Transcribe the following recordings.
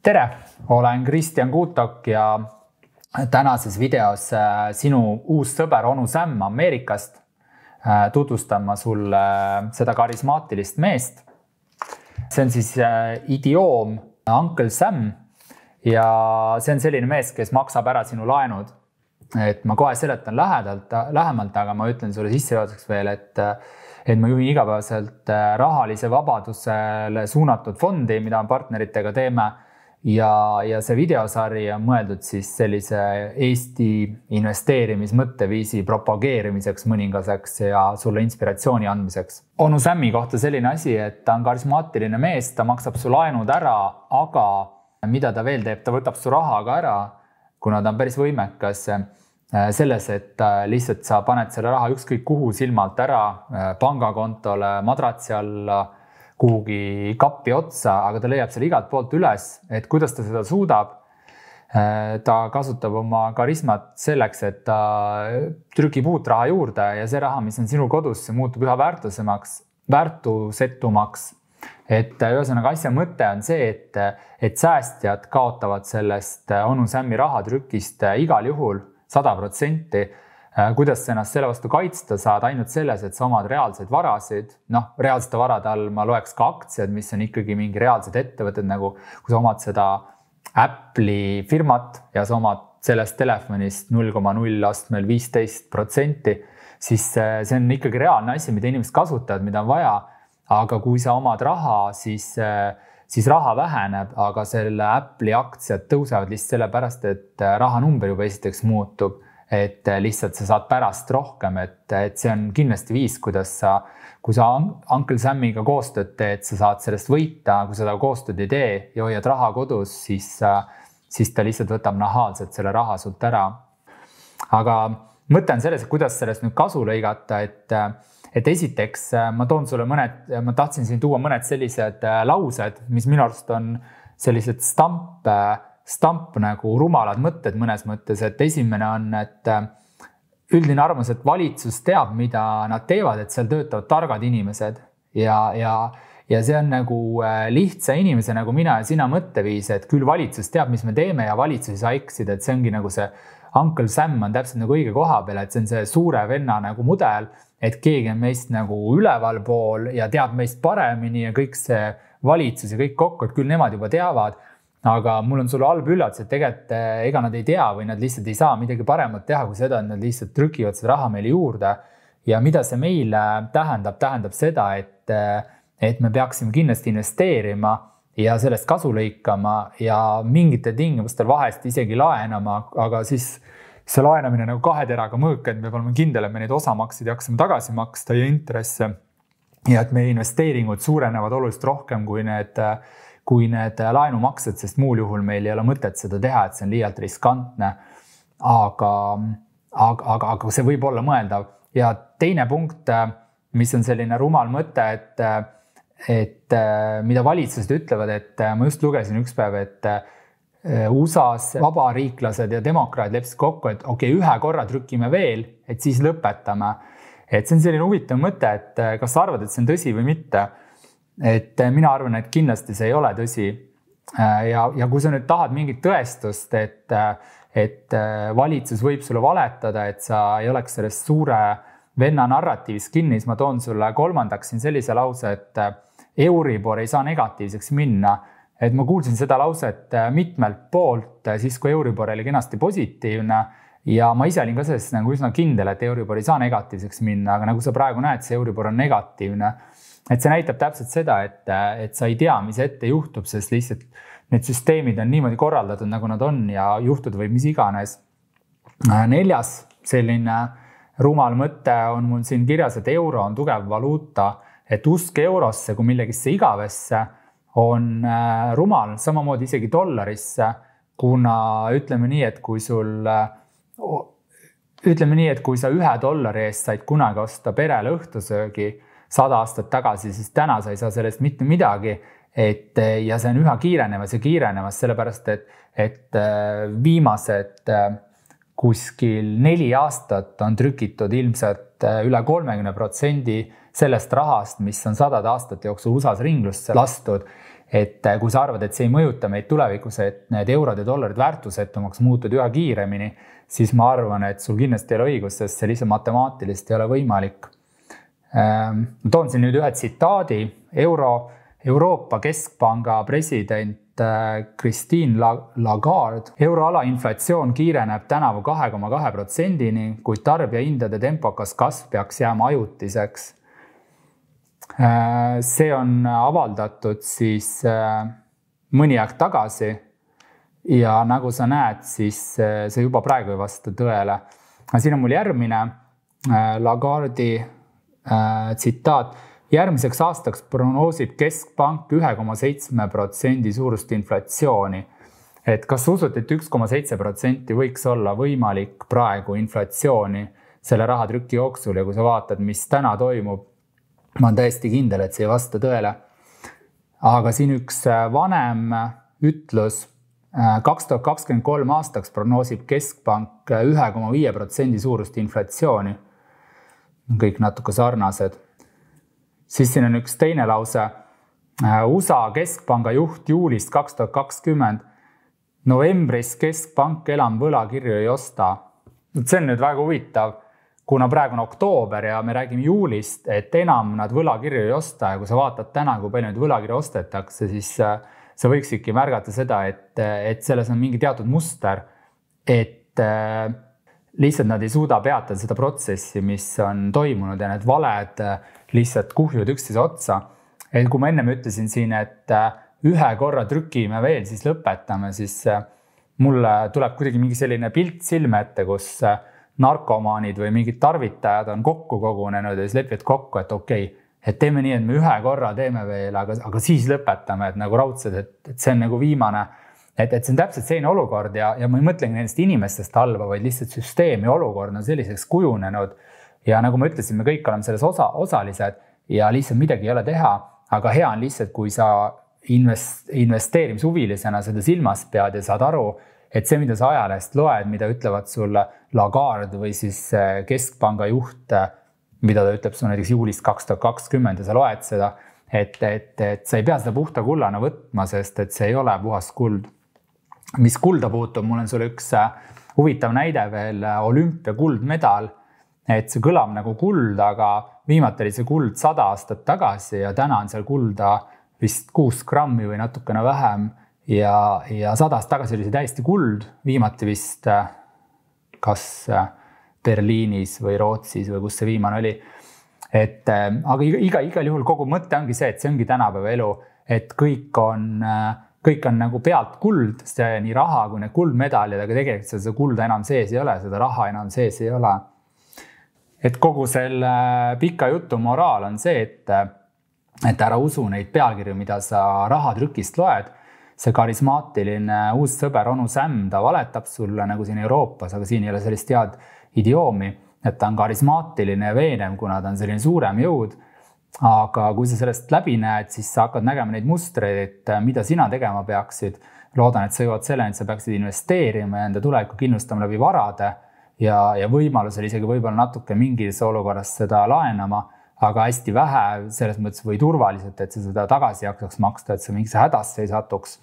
Tere, olen Kristjan Kuutok ja tänases videos sinu uus sõber Onu Sam Ameerikast tutvustan ma sulle seda karismaatilist meest. See on siis idioom Uncle Sam ja see on selline mees, kes maksab ära sinu laenud. Et ma kohe seletan lähemalt, aga ma ütlen sulle sissejuhatuseks veel, et ma juhin igapäevaselt rahalise vabadusele suunatud fondi, mida partneritega teeme. Ja see videosari on mõeldud siis sellise Eesti investeerimismõtteviisi propageerimiseks mõningaseks ja sulle inspiratsiooni andmiseks. Onu Sami kohta selline asi, et ta on karismaatiline mees, ta maksab su laenud ära, aga mida ta veel teeb, ta võtab su raha ka ära, kuna ta on päris võimekas selles, et lihtsalt sa paned selle raha ükskõik kuhu silmalt ära, pangakontole, madratsi alla, kuhugi kappi otsa, aga ta leiab selle igalt poolt üles, et kuidas ta seda suudab. Ta kasutab oma karismat selleks, et ta trükib uut raha juurde ja see raha, mis on sinu kodus, see muutub üha väärtusetumaks. Et ühesõnaga asja mõte on see, et säästjad kaotavad sellest Onu Sami rahatrükist igal juhul 100%. Kuidas sa ennast selle vastu kaitsta saad ainult selles, et sa omad reaalseid varasid. Reaalsete varade all ma loeks ka aktsiad, mis on ikkagi mingi reaalsed ettevõtted, nagu kui sa omad seda Apple'i firmat ja sa omad sellest telefonist 0,015%, siis see on ikkagi reaalne asi, mida inimesed kasutavad, mida on vaja. Aga kui sa omad raha, siis raha väheneb, aga selle Apple'i aktsiad tõusevad lihtsalt sellepärast, et rahanumber juba esiteks muutub. Et lihtsalt sa saad pärast rohkem, et see on kindlasti viis, kuidas kui sa Uncle Samiga koostööd teed, sa saad sellest võita, kui sa koostööd ei tee ja hoiad raha kodus, siis ta lihtsalt võtab nahaalselt selle raha sult ära. Aga mõte on selles, et kuidas sellest nüüd kasu lõigata, et esiteks ma tahtsin siin tuua mõned sellised laused, mis minu arust on sellised stamp nagu rumalad mõtted mõnes mõttes, et esimene on, et üldine arvamus, et valitsus teab, mida nad teevad, et seal töötavad targad inimesed ja see on nagu lihtsa inimese nagu mina ja sina mõtteviis, et küll valitsus teab, mis me teeme ja valitsus ei saa eksida, et see ongi nagu see Uncle Sam on täpselt nagu õige koha peal, et see on see suure venna nagu mudel, et keegi on meist nagu üleval pool ja teab meist paremini ja kõik see valitsus ja kõik kokku, et küll nemad juba teavad. Aga mul on sulle halb üllatus, et tegelikult ega nad ei tea või nad lihtsalt ei saa midagi paremat teha kui seda, et nad lihtsalt trükivad seda raha meile juurde. Ja mida see meile tähendab seda, et me peaksime kindlasti investeerima ja sellest kasu lõikama ja mingite tingimustel vahest isegi laenama, aga siis see laenamine nagu kahe teraga mõõk, et me oleme kindel, et me neid osamaksid jaksime tagasi maksta ja intresse ja et meie investeeringud suurenevad oluliselt rohkem kui need laenumaksed, sest muul juhul meil ei ole mõtet seda teha, et see on liialt riskantne. Aga see võib olla mõeldav. Ja teine punkt, mis on selline rumal mõte, et mida valitsused ütlevad, et ma just lugesin üks päev, et USA's vabariiklased ja demokraadid leppisid kokku, et ühe korra trükime veel, et siis lõpetame. Et see on selline huvitav mõte, et kas sa arvad, et see on tõsi või mitte? Et mina arvan, et kindlasti see ei ole tõsi. Ja kui sa nüüd tahad mingit tõestust, et valitsus võib sulle valetada, et sa ei oleks sellest suure venna narratiivis kinni, siis ma toon sulle kolmandaks siin sellise lause, et Euribor ei saa negatiivseks minna. Et ma kuulsin seda lauset mitmelt poolt, siis kui Euribor oli kenasti positiivne ja ma ise olin ka sellest nagu üsna kindel, et Euribor ei saa negatiivseks minna, aga nagu sa praegu näed, see Euribor on negatiivne. Et see näitab täpselt seda, et sa ei tea, mis ette juhtub, sest lihtsalt need süsteemid on niimoodi korraldatud, nagu nad on ja juhtuda võib mis iganes. Neljas selline rumal mõte on mul siin kirjas, et euro on tugev valuuta, et usk eurosse kui millegisse igavesse on rumal, samamoodi isegi dollarisse, kuna ütleme nii, et kui sa $1 eest said kunagi osta perele õhtusöögi 100 aastat tagasi, siis täna sa ei saa sellest mitte midagi. Ja see on üha kiirenemas, sellepärast, et viimased kuskil 4 aastat on trükitud ilmselt üle 30% sellest rahast, mis on 100 aastat jooksul USA's ringlusse lastud. et kui sa arvad, et see ei mõjuta meid tulevikus, et need eurod ja dollarid väärtusetumaks muutud üha kiiremini, siis ma arvan, et sul kindlasti ei ole õigus, sest see lihtsalt matemaatiliselt ei ole võimalik. Ma toon siin nüüd ühe tsitaadi. Euroopa Keskpanga president Christine Lagarde. Euroala inflatsioon kiireneb tänavu 2,2%-ni, kuid tarbijahindade tempokas kasv peaks jääma ajutiseks. See on avaldatud siis mõni aeg tagasi ja nagu sa näed, siis see juba praegu ei vasta tõele. Siin on mul järgmine Lagarde'i tsitaat. Järgmiseks aastaks prognoosib Keskpank 1,7% suurust inflatsiooni. Et kas usud, et 1,7% võiks olla võimalik praegu inflatsiooni selle rahatrüki jooksul ja kui sa vaatad, mis täna toimub, ma olen täiesti kindel, et see ei vasta tõele. Aga siin üks vanem ütlus, 2023 aastaks prognoosib Keskpank 1,5% suurust inflatsiooni. Kõik natuke sarnased. Siis siin on üks teine lause. USA Keskpanga juht juulist 2020. Novembris Keskpank enam võlakirju ei osta. See on nüüd väga huvitav, kuna praegu on oktoober ja me räägime juulist, et enam nad võlakirju ei osta ja kui sa vaatad täna, kui palju neid võlakirju ostetakse, siis sa võiksidki märgata seda, et selles on mingi teatud muster, et lihtsalt nad ei suuda peatada seda protsessi, mis on toimunud ja need valed lihtsalt kuhjud üksteise otsa. Et kui ma enne ütlesin siin, et ühe korra trükime veel, siis lõpetame, siis mulle tuleb kuidagi mingi selline pilt silme ette, kus narkomaanid või mingid tarvitajad on kokku kogunenud ja siis lepivad kokku, et okei, et teeme nii, et me ühe korra teeme veel, aga siis lõpetame, et nagu raudsed, et see on nagu viimane. Et see on täpselt selline olukord ja ma ei mõtlegi nendest inimestest halba, vaid lihtsalt süsteemi olukord on selliseks kujunenud. Ja nagu ma ütlesin, me kõik oleme selles osalised ja lihtsalt midagi ei ole teha, aga hea on lihtsalt, kui sa investeerimishuvilisena seda silmas pead ja saad aru, et see, mida sa ajalehest loed, mida ütlevad sulle Lagarde või siis Keskpanga juht, mida ta ütleb sulle näiteks juulist 2020 ja sa loed seda, et sa ei pea seda puhta kullana võtma, sest et see ei ole puhas kuld. Mis kulda puutub, mul on sulle üks huvitav näide veel, olümpia kuldmedal, et see kõlab nagu kuld, aga viimati oli see kuld 100 aastat tagasi ja täna on seal kulda vist 6 grammi või natukene vähem ja 100 aastat tagasi oli see täiesti kuld, viimati vist kas Berliinis või Rootsis või kus see viimane oli. Aga igal juhul kogu mõte ongi see, et see ongi tänapäeva elu, et kõik on nagu pealt kuld, see nii raha kui need kuldmedalid, aga tegelikult seda kulda enam sees ei ole, seda raha enam sees ei ole. Et kogu selle pika jutu moraal on see, et ära usu neid pealkirju, mida sa rahatrükist loed. See karismaatiline uus sõber Onu Sam, ta valetab sulle nagu siin Euroopas, aga siin ei ole sellist head idioomi, et ta on karismaatiline ja veenem, kuna ta on selline suurem jõud. Aga kui sa sellest läbi näed, siis sa hakkad nägema neid mustreid, et mida sina tegema peaksid. Loodan, et sa jõuad selleni, et sa peaksid investeerima ja enda tuleviku kindlustama läbi varade ja võimalusel isegi võib-olla natuke mingis olukorras seda laenama, aga hästi vähe selles mõttes või turvaliselt, et sa seda tagasi jaksaks maksta, et sa mingisse hädasse ei satuks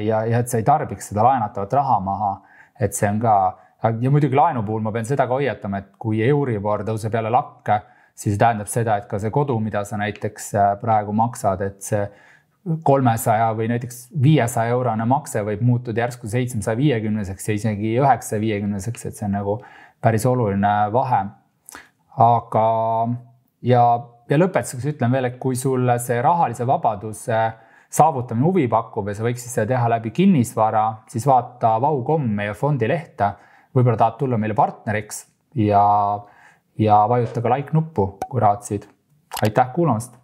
ja et sa ei tarbiks seda laenatavat raha maha. Et see on ka, ja muidugi laenu puhul ma pean seda ka hoiatama, et kui Euribor tõuseb jälle lakke, siis tähendab seda, et ka see kodu, mida sa näiteks praegu maksad, et see 300 või näiteks 500 eurone makse võib muutuda järsku 750-seks ja isegi 950-seks, et see on nagu päris oluline vahe. Aga ja lõpetuseks ütlen veel, et kui sulle see rahalise vabaduse saavutamine huvi pakub ja sa võiksid seda teha läbi kinnisvara, siis vaata Vau.com meie fondi lehte, võib-olla tahad tulla meile partneriks ja vajuta ka like nuppu, kui raatsid. Aitäh kuulamast!